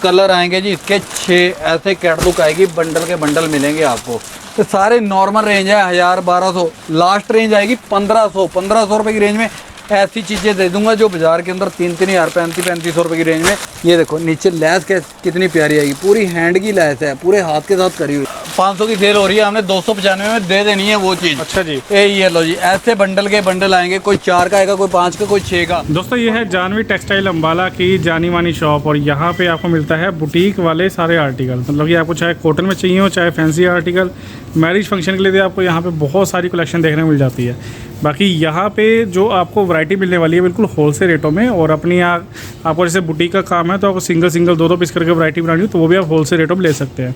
Colour आएंगे जी इसके 6 ऐसे कैटलॉग आएगी, बंडल के बंडल मिलेंगे आपको। तो सारे नॉर्मल रेंज है 1000-1200, लास्ट रेंज आएगी 1500 रुपए की रेंज में ऐसी चीज़ें दे दूंगा जो बाजार के अंदर 3000 3500 रुपए की रेंज में। ये देखो नीचे लैस कितनी प्यारी आएगी, पूरी हैंड की लैस है, पूरे हाथ के साथ करी हुई। 500 की सेल हो रही है, हमने 295 में दे देनी है वो चीज़। अच्छा जी, ये लो जी, ऐसे बंडल के बंडल आएंगे, कोई 4 का आएगा, कोई 5 का, कोई 6 का। दोस्तों ये है जानवी टेक्सटाइल अम्बाला की जानी मानी शॉप, और यहाँ पे आपको मिलता है बुटीक वाले सारे आर्टिकल। मतलब कि आपको चाहे कॉटन में चाहिए हो, चाहे फैंसी आर्टिकल, मैरिज फंक्शन के लिए आपको यहाँ पे बहुत सारी कलेक्शन देखने को मिल जाती है। बाकी यहाँ पे जो आपको वैरायटी मिलने वाली है बिल्कुल होलसेल रेटों में, और अपनी आपको जैसे बुटीक का काम है तो आपको सिंगल 2 पीस करके वैरायटी बनानी हो तो वो भी आप होलसेल रेटों में ले सकते हैं।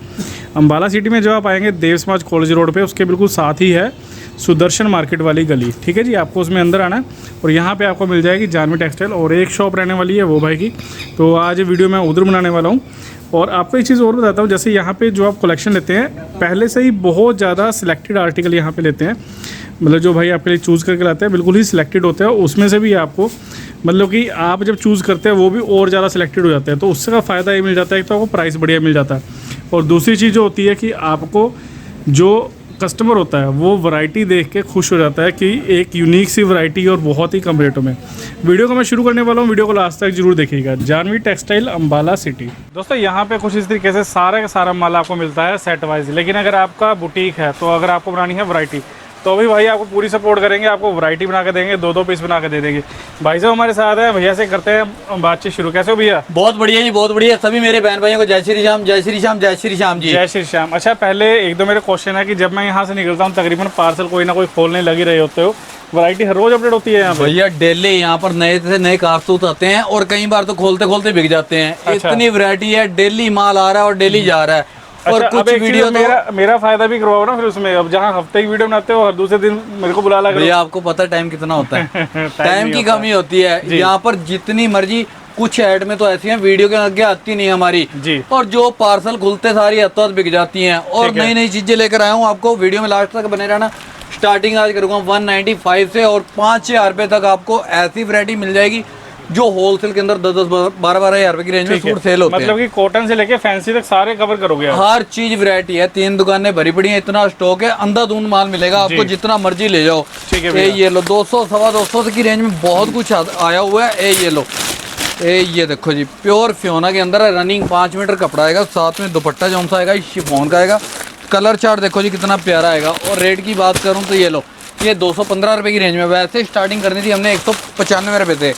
अम्बाला सिटी में जो आप आएंगे देव समाज कॉलेज रोड पे, उसके बिल्कुल साथ ही है सुदर्शन मार्केट वाली गली, ठीक है जी। आपको उसमें अंदर आना है और यहाँ पे आपको मिल जाएगी जानवी टेक्सटाइल, और एक शॉप रहने वाली है वो भाई की। तो आज वीडियो मैं उधर बनाने वाला हूँ। और आपको एक चीज़ और बताता हूँ, जैसे यहाँ पे जो आप कलेक्शन लेते हैं पहले से ही बहुत ज़्यादा सिलेक्टेड आर्टिकल यहाँ पे लेते हैं। मतलब जो भाई आपके लिए चूज़ करके लाते हैं बिल्कुल ही सिलेक्टेड होते हैं, उसमें से भी आपको मतलब कि आप जब चूज़ करते हैं वो भी और ज़्यादा सिलेक्टेड हो जाते हैं। तो उससे का फ़ायदा ये मिल जाता है, एक तो आपको प्राइस बढ़िया मिल जाता है, और दूसरी चीज़ जो होती है कि आपको जो कस्टमर होता है वो वैरायटी देख के खुश हो जाता है कि एक यूनिक सी वैरायटी और बहुत ही कम रेटों में। वीडियो को मैं शुरू करने वाला हूँ, वीडियो को लास्ट तक जरूर देखिएगा। Janvi textile Ambala city. दोस्तों यहाँ पे कुछ इस तरीके से सारा का सारा माल आपको मिलता है सेट वाइज, लेकिन अगर आपका बुटीक है तो अगर आपको बनानी है वैरायटी तो भी भाई आपको पूरी सपोर्ट करेंगे, आपको वैरायटी बना के देंगे, 2 पीस बना के दे देंगे। भाई साहब हमारे साथ है, भैया से करते हैं बातचीत शुरू। कैसे हो भैया? बहुत बढ़िया जी, बहुत बढ़िया। सभी मेरे बहन भाइयों को जय श्री श्याम, जय श्री श्याम, जय श्री श्याम जी। जय श्री श्याम। अच्छा, पहले 1-2 मेरे क्वेश्चन है कि जब मैं यहाँ से निकलता हूँ तकरीबन पार्सल कोई ना कोई खोलने लगी रहे होते हो, वैरायटी हर रोज अपडेट होती है यहाँ पे? भैया डेली यहाँ पर नए से नए कारतूस आते हैं, और कई बार तो खोलते खोलते बिक जाते हैं। अच्छा। इतनी वैरायटी है, डेली माल आ रहा है और डेली जा रहा है। और अच्छा, कुछ वीडियो तो मेरा फायदा भी करवाओ ना फिर उसमें। अब जहाँ हफ्ते की वीडियो बनाते हो हर दूसरे दिन मेरे को बुला लगा। भैया आपको पता है टाइम कितना होता है टाइम की कमी होती है यहाँ पर। जितनी मर्जी कुछ ऐड में तो ऐसी हैं वीडियो के आगे आती नहीं हमारी जी, और जो पार्सल खुलते सारी हद बिक जाती हैं। और नई नई चीजें लेकर आया हूँ आपको, वीडियो में लास्ट तक बने रहना। स्टार्टिंग आज करूँगा 195 से, और 5-6 रुपये तक आपको ऐसी वैरायटी मिल जाएगी जो होलसेल के अंदर 10-12 हज़ार रुपए की रेंज में सूट सेल होते हैं। मतलब कि कॉटन से लेके फैंसी तक सारे कवर करोगे? हर चीज वैरायटी है, 3 दुकानें भरी पड़ी हैं, इतना स्टॉक है, अंधाधुंध माल मिलेगा आपको, जितना मर्जी ले जाओ। ठीक है, ये लो 200-225 की रेंज में बहुत कुछ आया हुआ है। ये लो, ये देखो जी, प्योर फ्योना के अंदर है, रनिंग 5 मीटर कपड़ा आएगा, साथ में दुपट्टा जो सा आएगा शिफॉन का आएगा। कलर चार्ट देखो जी कितना प्यारा आएगा। और रेट की बात करूँ तो ये लो, ये 215 रुपए की रेंज में, वैसे स्टार्टिंग करनी थी हमने 195 रुपए थे।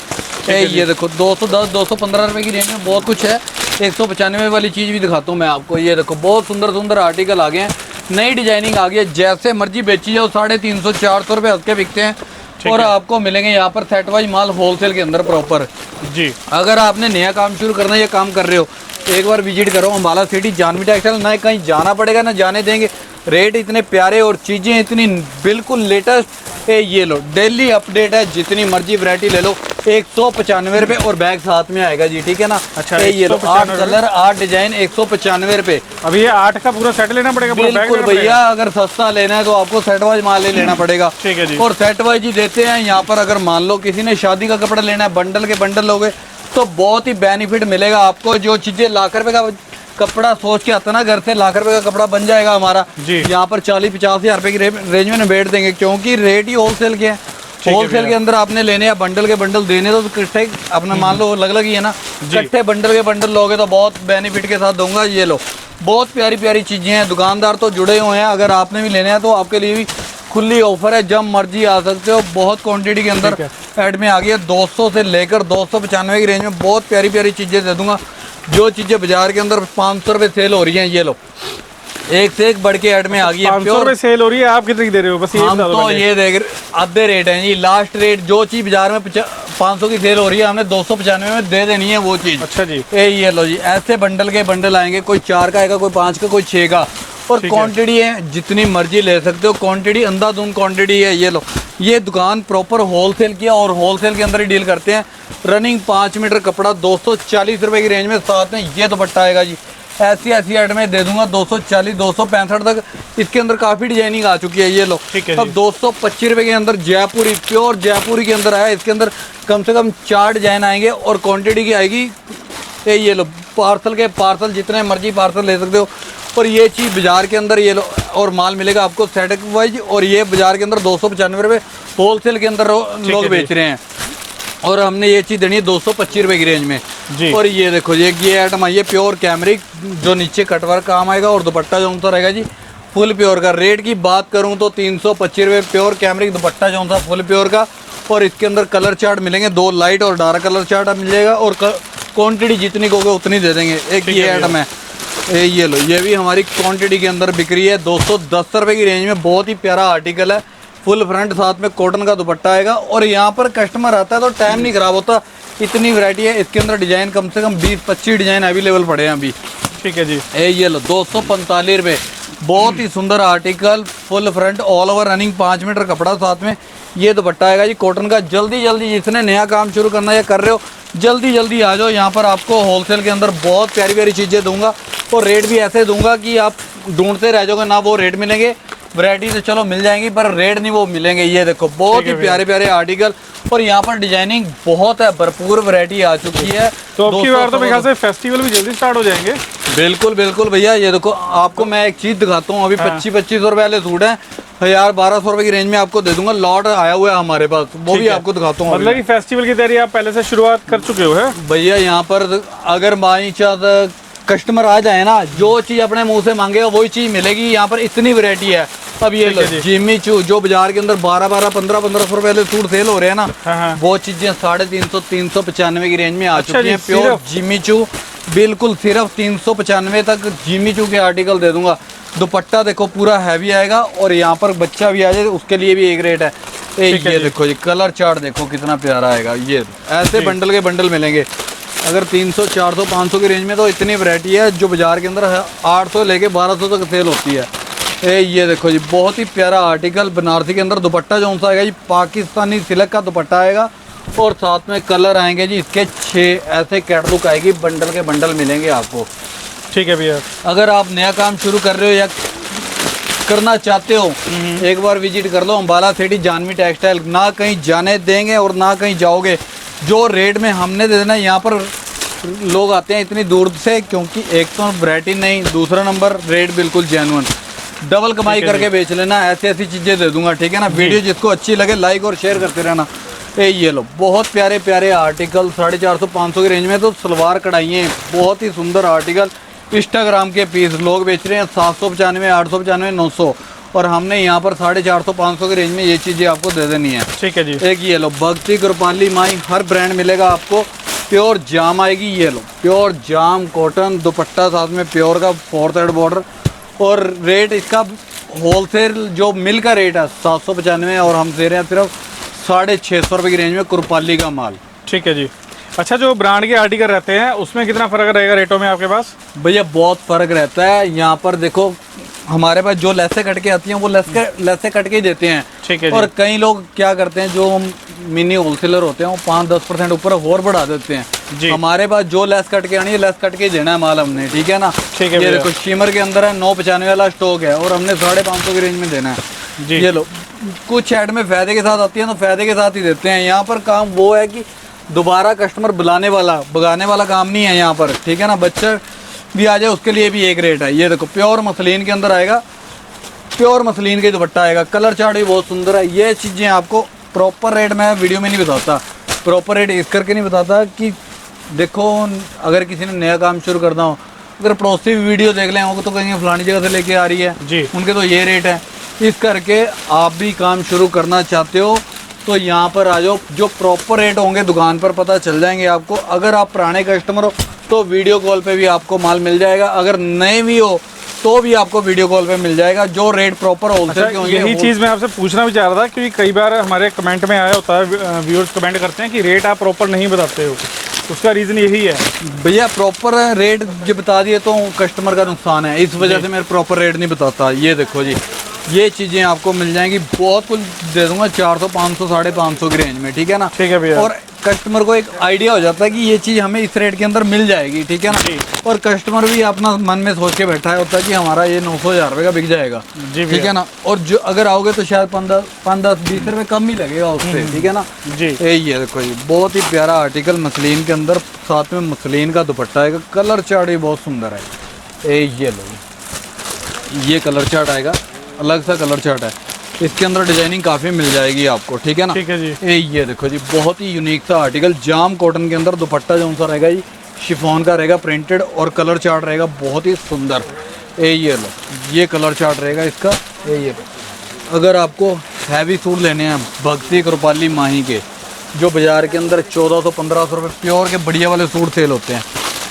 ये देखो 210-215 रुपए की रेंज में बहुत कुछ है। 195 वाली चीज़ भी दिखाता हूँ मैं आपको। ये देखो बहुत सुंदर सुंदर आर्टिकल आ गए हैं, नई डिजाइनिंग आ गई है, जैसे मर्जी बेची जाओ। 350-400 रुपये हल्के बिकते हैं, और आपको मिलेंगे यहाँ पर सेट वाइज माल होलसेल के अंदर प्रॉपर जी। अगर आपने नया काम शुरू करना है या काम कर रहे हो, एक बार विजिट करो अम्बाला सिटी जानवी टेक्सटाइल। ना कहीं जाना पड़ेगा ना जाने देंगे, रेट इतने प्यारे और चीज़ें इतनी बिल्कुल लेटेस्ट। ये लो डेली अपडेट है, जितनी मर्जी वैरायटी ले लो। 195 रुपये और बैग साथ में आएगा जी, ठीक है ना। अच्छा, ये लो 8 कलर 8 डिजाइन 195 रुपये। अभी ये 8 का पूरा सेट लेना पड़ेगा? बिल्कुल भैया, अगर सस्ता लेना है तो आपको सेट वाइज माल ही लेना पड़ेगा। ठीक है जी। और सेट वाइज ही देते हैं यहाँ पर। अगर मान लो किसी ने शादी का कपड़ा लेना है, बंडल के बंडल लोगे तो बहुत ही बेनिफिट मिलेगा आपको। जो चीजें लाख रुपए का कपड़ा सोच के आता ना घर से, लाख रुपए का कपड़ा बन जाएगा हमारा, यहाँ पर 40-50 हज़ार रुपए की रेंज में निबेड़ देंगे, क्योंकि रेट ही होलसेल के हैं। होलसेल के अंदर आपने लेने या बंडल के बंडल देने तो इकट्ठे अपना मान लो अलग ही है ना, इकट्ठे बंडल के बंडल लोगे तो बहुत बेनिफिट के साथ दूंगा। ये लो बहुत प्यारी प्यारी चीज़ें हैं, दुकानदार तो जुड़े हुए हैं। अगर आपने भी लेने हैं तो आपके लिए भी खुली ऑफर है, जब मर्जी आ सकते हो। बहुत क्वांटिटी के अंदर ऐड में आ गई है, 200 से लेकर 295 की रेंज में बहुत प्यारी प्यारी चीज़ें दे दूंगा। जो चीज़ें बाजार के अंदर 500 रुपये सेल हो रही हैं, ये लो एक से एक बढ़ के ऐड में आ गई है। 500 रुपये सेल हो रही है, आप कितने की दे रहे हो? बस हम तो ये देख आधे रेट हैं जी, लास्ट रेट। जो चीज़ बाजार में 500 की सेल हो रही है, हमने 295 में दे देनी है वो चीज़। अच्छा जी। ये लो जी, ऐसे बंडल के बंडल आएंगे, कोई 4 का आएगा, कोई 5 का, कोई 6 का। और क्वांटिटी है जितनी मर्जी ले सकते हो, क्वांटिटी अंधाधुंध क्वांटिटी है। ये लो, ये दुकान प्रॉपर होलसेल की है और होलसेल के अंदर ही डील करते हैं। रनिंग 5 मीटर कपड़ा 240 रुपए की रेंज में, साथ में ये दुपट्टा आएगा जी। ऐसी आइटमें दे दूंगा 240-265 तक। इसके अंदर काफ़ी डिजाइनिंग आ चुकी है। ये लो अब 225 रुपये के अंदर जयपुरी, प्योर जयपुरी के अंदर आया। इसके अंदर कम से कम 4 डिजाइन आएंगे और क्वांटिटी की आएगी ये लो पार्सल के पार्सल जितने मर्जी पार्सल ले सकते हो। और ये चीज़ बाजार के अंदर ये लो और माल मिलेगा आपको सेट वाइज, और ये बाजार के अंदर 295 रुपये होलसेल के अंदर लोग बेच रहे हैं, और हमने ये चीज़ देनी है 225 रुपये की रेंज में जी। और ये देखो ये आइटम आई है प्योर कैमरिक, जो नीचे कटवर्क काम आएगा, और दुपट्टा जो सा रहेगा जी फुल प्योर का। रेट की बात करूँ तो 325 रुपये प्योर कैमरिक दुपट्टा जो सा फुल प्योर का। और इसके अंदर कलर चार्ट मिलेंगे, 2 लाइट और डार्क कलर चार्ट मिल जाएगा, और क्वांटिटी जितनी कहोगे उतनी दे देंगे। एक ये आइटम है, ये लो, ये भी हमारी क्वांटिटी के अंदर बिक रही है 210 रुपये की रेंज में। बहुत ही प्यारा आर्टिकल है, फुल फ्रंट, साथ में कॉटन का दुपट्टा आएगा। और यहाँ पर कस्टमर आता है तो टाइम नहीं खराब होता, इतनी वैरायटी है। इसके अंदर डिजाइन कम से कम 20-25 डिजाइन अवेलेबल पड़े हैं अभी। ठीक है जी। ये लो 245 रुपये, बहुत ही सुंदर article, full front all over running, 5 meter कपड़ा, साथ में ये दुपट्टा आएगा जी कॉटन का। जल्दी जल्दी जिसने नया काम शुरू करना या कर रहे हो, जल्दी जल्दी आ जाओ। यहाँ पर आपको होलसेल के अंदर बहुत प्यारी प्यारी चीज़ें दूंगा, और रेट भी ऐसे दूंगा कि आप ढूंढते रह जाओगे, ना वो रेट मिलेंगे। वैरायटी तो चलो मिल जाएंगी, पर रेट नहीं वो मिलेंगे। ये देखो बहुत ही प्यारे प्यारे आर्टिकल, और यहाँ पर डिजाइनिंग बहुत है, भरपूर वैरायटी आ चुकी है। तो अब की बार तो मेरे ख्याल से फेस्टिवल भी जल्दी स्टार्ट हो जाएंगे। बिल्कुल बिल्कुल भैया, ये देखो आपको मैं एक चीज़ दिखाता हूँ। अभी 2500 रुपये वाले सूट हैं, 1000-1200 रुपये की रेंज में आपको दे दूंगा। लॉट आया हुआ है हमारे पास, वो भी आपको दिखाता हूँ। मतलब कि फेस्टिवल की तैयारी आप पहले से शुरुआत कर चुके हो है भैया। यहाँ पर अगर बाई चांस कस्टमर आ जाए ना, जो चीज़ अपने मुंह से मांगेगा वही चीज़ मिलेगी। यहाँ पर इतनी वैरायटी है। अब ये लो जिम्मी चू, जो बाजार के अंदर 12-1500 रुपये वाले सूट सेल हो रहे हैं ना, वो चीज़ें 350-395 की रेंज में आ चुकी हैं। प्योर जिम्मी चू, बिल्कुल सिर्फ 395 तक जिम्मी चू के आर्टिकल दे दूंगा। दुपट्टा देखो पूरा हैवी आएगा, और यहाँ पर बच्चा भी आ जाए उसके लिए भी एक रेट है। ये देखो जी कलर चार्ट देखो कितना प्यारा आएगा। ये ऐसे बंडल के बंडल मिलेंगे। अगर 300, 400, 500 की रेंज में तो इतनी वैरायटी है, जो बाजार के अंदर 800 लेके 1200 तक सेल होती है। ये देखो जी बहुत ही प्यारा आर्टिकल, बनारसी के अंदर दुपट्टा जो सा आएगा जी पाकिस्तानी सिल्क का दुपट्टा आएगा, और साथ में कलर आएंगे जी इसके 6 ऐसे कैटलॉग आएगी, बंडल के बंडल मिलेंगे आपको। ठीक है भैया। अगर आप नया काम शुरू कर रहे हो या करना चाहते हो, एक बार विजिट कर लो अम्बाला सिटी जानवी टेक्सटाइल। ना कहीं जाने देंगे और ना कहीं जाओगे। जो रेट में हमने दे देना, यहाँ पर लोग आते हैं इतनी दूर से, क्योंकि एक तो वैरायटी नहीं, दूसरा नंबर रेट बिल्कुल जेन्युइन। डबल कमाई करके बेच लेना, ऐसी ऐसी चीज़ें दे दूंगा। ठीक है ना। वीडियो जिसको अच्छी लगे लाइक और शेयर करते रहना। ये लो बहुत प्यारे प्यारे आर्टिकल 450-500 की रेंज में। तो सलवार कढ़ाइयाँ, बहुत ही सुंदर आर्टिकल, इंस्टाग्राम के पीस लोग बेच रहे हैं 795, 895, 900, और हमने यहाँ पर 450-500 की रेंज में ये चीज़ें आपको दे देनी है। ठीक है जी। एक ये लो भक्ति, कृपाली, माई, हर ब्रांड मिलेगा आपको। प्योर जाम आएगी, ये लो प्योर जाम कॉटन दुपट्टा, साथ में प्योर का 4 साइड बॉर्डर, और रेट इसका होलसेल जो मिल का रेट है 795, और हम दे रहे हैं सिर्फ 650 रुपये की रेंज में कुरपाली का माल। ठीक है जी। अच्छा, जो ब्रांड के आर्टिकल रहते हैं उसमें कितना फ़र्क रहेगा रेटों में आपके पास? भैया बहुत फ़र्क रहता है। यहाँ पर देखो हमारे पास जो लेसें कट के आती हैं वो लेसें कट के ही देते हैं। ठीक है। और कई लोग क्या करते हैं, जो मिनी होलसेलर होते हैं, वो 5-10% ऊपर और बढ़ा देते हैं जी। हमारे पास जो लेस कट के आनी है, लेस कट के देना है माल हमने। ठीक है ना। ठीक है। ये देखो शिमर के अंदर है 995 वाला स्टॉक है, और हमने 550 की रेंज में देना है जी। ये लो कुछ ऐड में फ़ायदे के साथ आती है तो फ़ायदे के साथ ही देते हैं। यहाँ पर काम वो है कि दोबारा कस्टमर बुलाने वाला भगाने वाला काम नहीं है यहाँ पर। ठीक है ना। बच्चा भी आ जाए उसके लिए भी एक रेट है। ये देखो प्योर मसलिन के अंदर आएगा, प्योर मसलिन के दुपट्टा आएगा, कलर चार्ट भी बहुत सुंदर है। ये चीज़ें आपको प्रॉपर रेट मैं वीडियो में नहीं बताता, प्रॉपर रेट इस करके नहीं बताता कि देखो अगर किसी ने नया काम शुरू करना हो, अगर पड़ोसी वीडियो देख लें वो तो कहेंगे फलानी जगह से लेके आ रही है जी, उनके तो ये रेट है। इस करके आप भी काम शुरू करना चाहते हो तो यहाँ पर आ जाओ, जो प्रॉपर रेट होंगे दुकान पर पता चल जाएंगे आपको। अगर आप पुराने कस्टमर हो तो वीडियो कॉल पे भी आपको माल मिल जाएगा, अगर नए भी हो तो भी आपको वीडियो कॉल पे मिल जाएगा, जो रेट प्रॉपर होलसेल के होंगे। यही चीज़ मैं आपसे पूछना भी चाह रहा था, क्योंकि कई बार हमारे कमेंट में आया होता है, व्यूअर्स कमेंट करते हैं कि रेट आप प्रॉपर नहीं बताते हो, उसका रीज़न यही है। भैया प्रॉपर रेट जो बता दिए तो कस्टमर का नुकसान है, इस वजह से मैं प्रॉपर रेट नहीं बताता। ये देखो जी, ये चीज़ें आपको मिल जाएंगी, बहुत कुछ दे दूंगा 400, 500, 550 की रेंज में। ठीक है ना। ठीक है भैया। और कस्टमर को एक आइडिया हो जाता है कि ये चीज़ हमें इस रेट के अंदर मिल जाएगी, ठीक है ना। जी। और कस्टमर भी अपना मन में सोच के बैठा है होता है कि हमारा ये 900-1000 रुपये का बिक जाएगा, जी ठीक है ना। और जो अगर आओगे तो शायद 5-10-20 रुपये कम ही लगेगा उससे, ठीक है ना। जी। ये देखो जी, बहुत ही प्यारा आर्टिकल मसलिन के अंदर, साथ में मसलिन का दुपट्टा आएगा। कलर चार्ट भी बहुत सुंदर है। ये लो, ये कलर चार्ट आएगा, अलग सा कलर चार्ट है। इसके अंदर डिजाइनिंग काफ़ी मिल जाएगी आपको, ठीक है ना। ठीक है जी। ये देखो जी, बहुत ही यूनिक सा आर्टिकल, जाम कॉटन के अंदर दुपट्टा जो सा रहेगा जी शिफॉन का रहेगा, प्रिंटेड, और कलर चार्ट रहेगा बहुत ही सुंदर। ये लो, ये कलर चार्ट रहेगा इसका। ये लो, अगर आपको हैवी सूट लेने हैं भक्ति कृपाली माही के, जो बाज़ार के अंदर 1400-1500 रुपये प्योर के बढ़िया वाले सूट सेल होते हैं,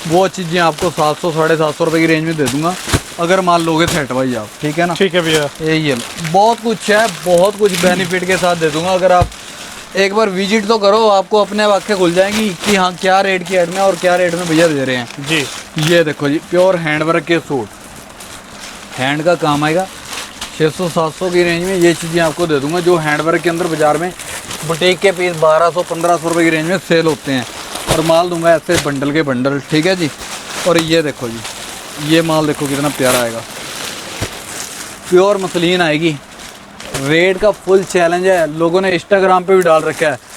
वो चीज़ें आपको 700-750 रुपये की रेंज में दे दूंगा अगर माल लोगे सेट वाइज आप, ठीक है ना। ठीक है भैया। ये बहुत कुछ है, बहुत कुछ बेनिफिट के साथ दे दूंगा। अगर आप एक बार विजिट तो करो, आपको अपने आप आंखें खुल जाएंगी कि हाँ क्या रेट की ऐड में और क्या रेट में भैया दे रहे हैं जी। ये देखो जी, प्योर हैंड वर्क के सूट, हैंड का काम आएगा। 600-700 की रेंज में ये चीज़ें आपको दे दूंगा, जो हैंड वर्क के अंदर बाजार में बुटीक के पीस 1200-1500 रुपये की रेंज में सेल होते हैं, और माल दूंगा ऐसे बंडल के बंडल, ठीक है जी। और ये देखो जी, ये माल देखो कितना प्यारा आएगा, प्योर मसलिन आएगी। रेट का फुल चैलेंज है, लोगों ने इंस्टाग्राम पे भी डाल रखा है।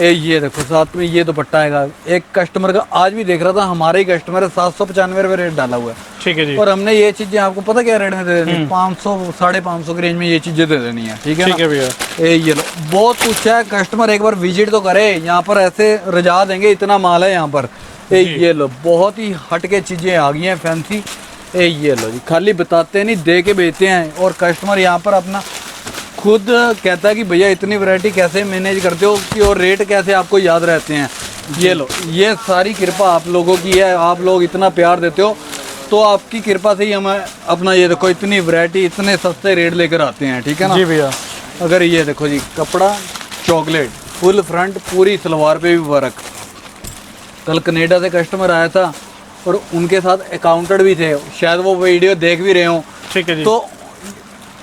ये देखो, साथ में ये दुपट्टा आएगा। एक कस्टमर का आज भी देख रहा था, हमारे ही कस्टमर है, 795 रुपये रेट डाला हुआ है, ठीक है जी। और हमने ये चीज़ें आपको पता क्या रेट में दे देनी, 500-550 की रेंज में ये चीज़ें दे देनी है, ठीक है ठीक है भैया। ये लो, बहुत कुछ है। कस्टमर एक बार विजिट तो करे, यहाँ पर ऐसे रजा देंगे, इतना माल है यहाँ पर। ये लो, बहुत ही हट के चीज़ें आ गई हैं, फैंसी। ये लो जी, खाली बताते नहीं, दे के बेचते हैं, और कस्टमर यहाँ पर अपना खुद कहता है कि भैया इतनी वैरायटी कैसे मैनेज करते हो कि, और रेट कैसे आपको याद रहते हैं। ये लो, ये सारी कृपा आप लोगों की है, आप लोग इतना प्यार देते हो, तो आपकी कृपा से ही हम अपना ये देखो इतनी वैरायटी इतने सस्ते रेट लेकर आते हैं, ठीक है ना। जी भैया। अगर ये देखो जी, कपड़ा चॉकलेट, फुल फ्रंट, पूरी सलवार पे भी वर्क। कल कनेडा से कस्टमर आया था और उनके साथ अकाउंटेंट भी थे, शायद वो वीडियो देख भी रहे हो। ठीक है जी। तो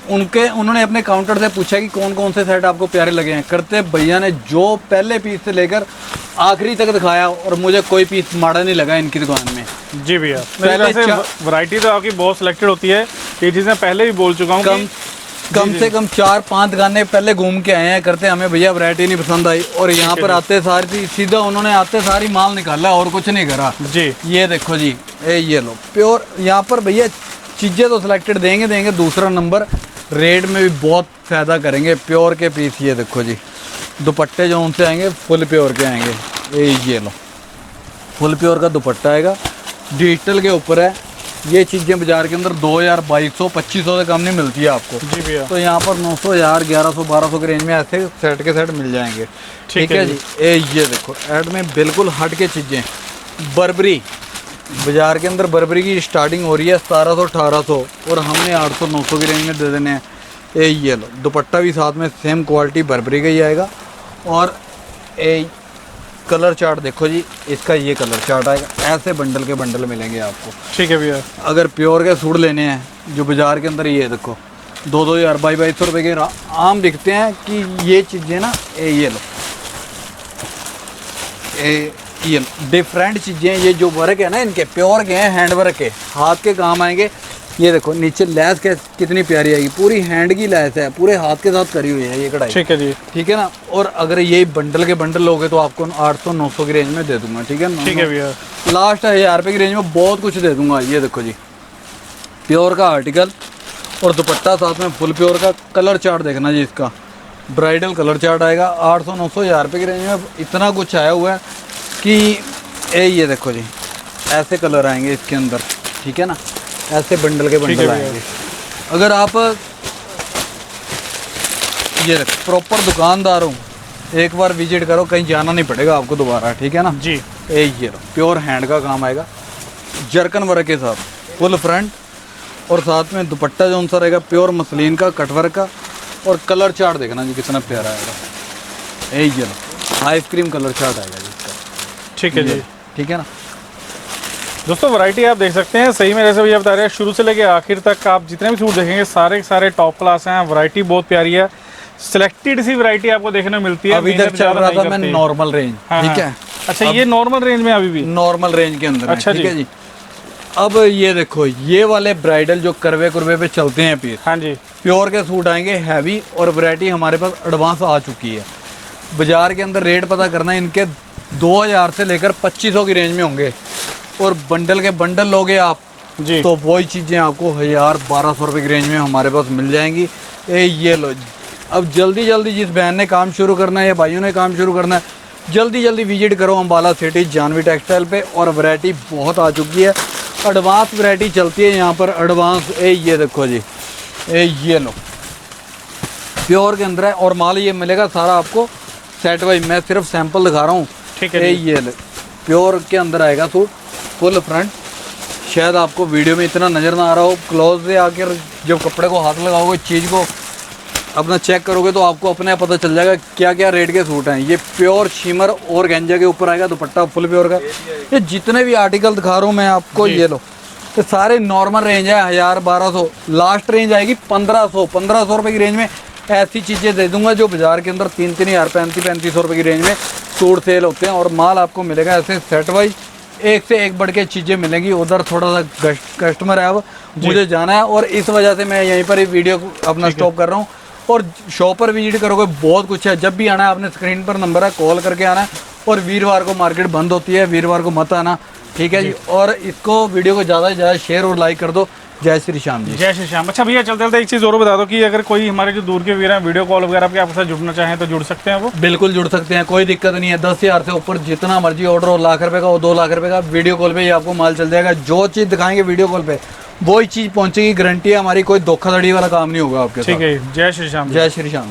उन्होंने अपने काउंटर से पूछा कि कौन कौन से सेट आपको प्यारे लगे हैं। करते भैया ने जो पहले पीस से लेकर आखिरी तक दिखाया, और मुझे कोई पीस माड़ा नहीं लगा इनकी दुकान में। जी भैया, पहले वैरायटी तो आपकी बहुत सिलेक्टेड होती है, ये चीज़ें पहले भी बोल चुका हूँ। कम से कम 4-5 दुकानें पहले घूम के आए हैं, करते हमें भैया वैरायटी नहीं पसंद आई, और यहाँ पर आते सारी सीधा उन्होंने आते सारी माल निकाला और कुछ नहीं करा जी। ये देखो जी, ये लो, प्योर यहाँ पर भैया चीज़ें तो सिलेक्टेड देंगे। दूसरा नंबर रेट में भी बहुत फ़ायदा करेंगे। प्योर के पीस ये देखो जी, दुपट्टे जो उनसे आएंगे फुल प्योर के आएंगे। ये लो, फुल प्योर का दुपट्टा आएगा, डिजिटल के ऊपर है। ये चीज़ें बाज़ार के अंदर 2000, 2200, 2500 से कम नहीं मिलती है आपको। जी भैया। तो यहाँ पर 900, 1000, 1100, 1200 की रेंज में ऐसे सेट के सेट मिल जाएंगे, ठीक है जी। ये देखो, ऐड में बिल्कुल हट के चीज़ें, बर्बरी बाज़ार के अंदर बर्बरी की स्टार्टिंग हो रही है 1700-1800, और हमने 800-900 की रेंज में दे देने हैं। ये लो, दुपट्टा भी साथ में सेम क्वालिटी बर्बरी का ही आएगा। और कलर चार्ट देखो जी, इसका ये कलर चार्ट आएगा, ऐसे बंडल के बंडल मिलेंगे आपको। ठीक है भैया। अगर प्योर के सूट लेने हैं जो बाज़ार के अंदर, ये देखो 2-2000, 2200 रुपये के आम दिखते हैं कि ये चीज़ें ना, ये लो, ये डिफरेंट चीज़ें, ये जो वर्क है ना इनके, प्योर के हैं, हैंड वर्क के, हाथ के काम आएंगे। ये देखो नीचे लैस के कितनी प्यारी आएगी, पूरी हैंड की लैस है, पूरे हाथ के साथ करी हुई है ये कढ़ाई, ठीक है जी। ठीक है ना। और अगर ये बंडल के बंडल लोगे तो आपको 800-900 की रेंज में दे दूंगा, ठीक है ना। ठीक है भैया। लास्ट 1000 रुपये की रेंज में बहुत कुछ दे दूंगा। ये देखो जी, प्योर का आर्टिकल, और दुपट्टा साथ में फुल प्योर का। कलर चार्ट देखना जी, इसका ब्राइडल कलर चार्ट आएगा। 800-900, 1000 रुपये की रेंज में इतना कुछ आया हुआ है कि ये देखो जी, ऐसे कलर आएंगे इसके अंदर, ठीक है ना, ऐसे बंडल के बंडल आएंगे। अगर आप ये प्रॉपर दुकानदार हो, एक बार विजिट करो, कहीं जाना नहीं पड़ेगा आपको दोबारा, ठीक है ना जी। ये प्योर हैंड का काम आएगा, जरकन वर्क के साथ, फुल फ्रंट, और साथ में दुपट्टा जो उनसा रहेगा प्योर मसलिन का कटवर्क का। और कलर चार्ट देखना जी कितना प्यारा आएगा। ये लो, आइसक्रीम कलर चार्ट आएगा जी इसका, ठीक है जी। ठीक है ना। दोस्तों वैरायटी आप देख सकते हैं, सही में जैसे भैया बता रहे हैं, शुरू से लेके आखिर तक आप जितने भी सूट देखेंगे सारे के सारे टॉप क्लास हैं। वैरायटी बहुत प्यारी है, सिलेक्टेड सी वैरायटी आपको देखने को मिलती है। अभी तक मेहनत चल ज़्यादा रहा नहीं था मैं करती। नॉर्मल रेंज, हाँ, ठीक हाँ। है। अच्छा, ये नॉर्मल रेंज में अभी भी? नॉर्मल रेंज के अंदर है, अच्छा ठीक जी। है जी। अब ये देखो, ये वाले ब्राइडल जो करवे कुरवे पे चलते हैं पीस, हाँ जी। प्योर के सूट आएंगे हैवी, और वैरायटी हमारे पास एडवांस आ चुकी है। बाजार के अंदर रेट पता करना है इनके 2000 से लेकर 2500 की रेंज में होंगे, और बंडल के बंडल लोगे आप जी। तो वही चीज़ें आपको 1000-1200 रुपये की रेंज में हमारे पास मिल जाएंगी। ये लो, अब जल्दी जल्दी जिस बहन ने काम शुरू करना है या भाइयों ने काम शुरू करना है, जल्दी जल्दी विजिट करो अम्बाला सिटी जानवी टेक्सटाइल पे, और वैरायटी बहुत आ चुकी है। एडवांस वैरायटी चलती है यहाँ पर, एडवांस। ये देखो जी, ये लो, प्योर के अंदर है, और माल ये मिलेगा सारा आपको सेट वाइज। मैं सिर्फ सैंपल दिखा रहा हूँ, ठीक है जी। ये लो, प्योर के अंदर आएगा सूट फुल फ्रंट। शायद आपको वीडियो में इतना नज़र ना आ रहा हो, क्लोज से आकर जब कपड़े को हाथ लगाओगे, चीज़ को अपना चेक करोगे तो आपको अपने आप पता चल जाएगा क्या क्या रेट के सूट हैं। ये प्योर शिमर और गेंजा के ऊपर आएगा, दुपट्टा फुल प्योर का। ये जितने भी आर्टिकल दिखा रहा हूँ मैं आपको, ये लो, तो सारे नॉर्मल रेंज है 1000-1200, लास्ट रेंज आएगी 1500 रुपये की रेंज में। ऐसी चीज़ें दे दूंगा जो बाजार के अंदर 3000, 3500 रुपये की रेंज में सूट सेल होते हैं, और माल आपको मिलेगा ऐसे सेट वाइज, एक से एक बढ़ के चीज़ें मिलेंगी। उधर थोड़ा सा कस्टमर है, अब मुझे जाना है, और इस वजह से मैं यहीं पर ही वीडियो अपना स्टॉप कर रहा हूँ। और शॉप पर विजिट करोगे, बहुत कुछ है। जब भी आना है, आपने स्क्रीन पर नंबर है, कॉल करके आना है। और वीरवार को मार्केट बंद होती है, वीरवार को मत आना, ठीक है जी। और इसको वीडियो को ज़्यादा से ज़्यादा शेयर और लाइक कर दो। जय श्री श्याम जी। जय श्री श्याम। अच्छा भैया, चलते चलते एक चीज़ और बता दो कि अगर कोई हमारे जो दूर के वीर हैं वीडियो कॉल वगैरह पे आपके साथ जुड़ना चाहें तो जुड़ सकते हैं वो? बिल्कुल जुड़ सकते हैं, कोई दिक्कत नहीं है। 10,000 से ऊपर जितना मर्जी ऑर्डर हो, लाख रुपए का हो, 2 लाख रुपए का, वीडियो कॉल पे ही आपको माल चल जाएगा। जो चीज़ दिखाएंगे वीडियो कॉल पे वही चीज़ पहुंचेगी, गारंटी है हमारी। कोई धोखाधड़ी वाला काम नहीं होगा आपके साथ। ठीक है, जय श्री श्याम। जय श्री श्याम।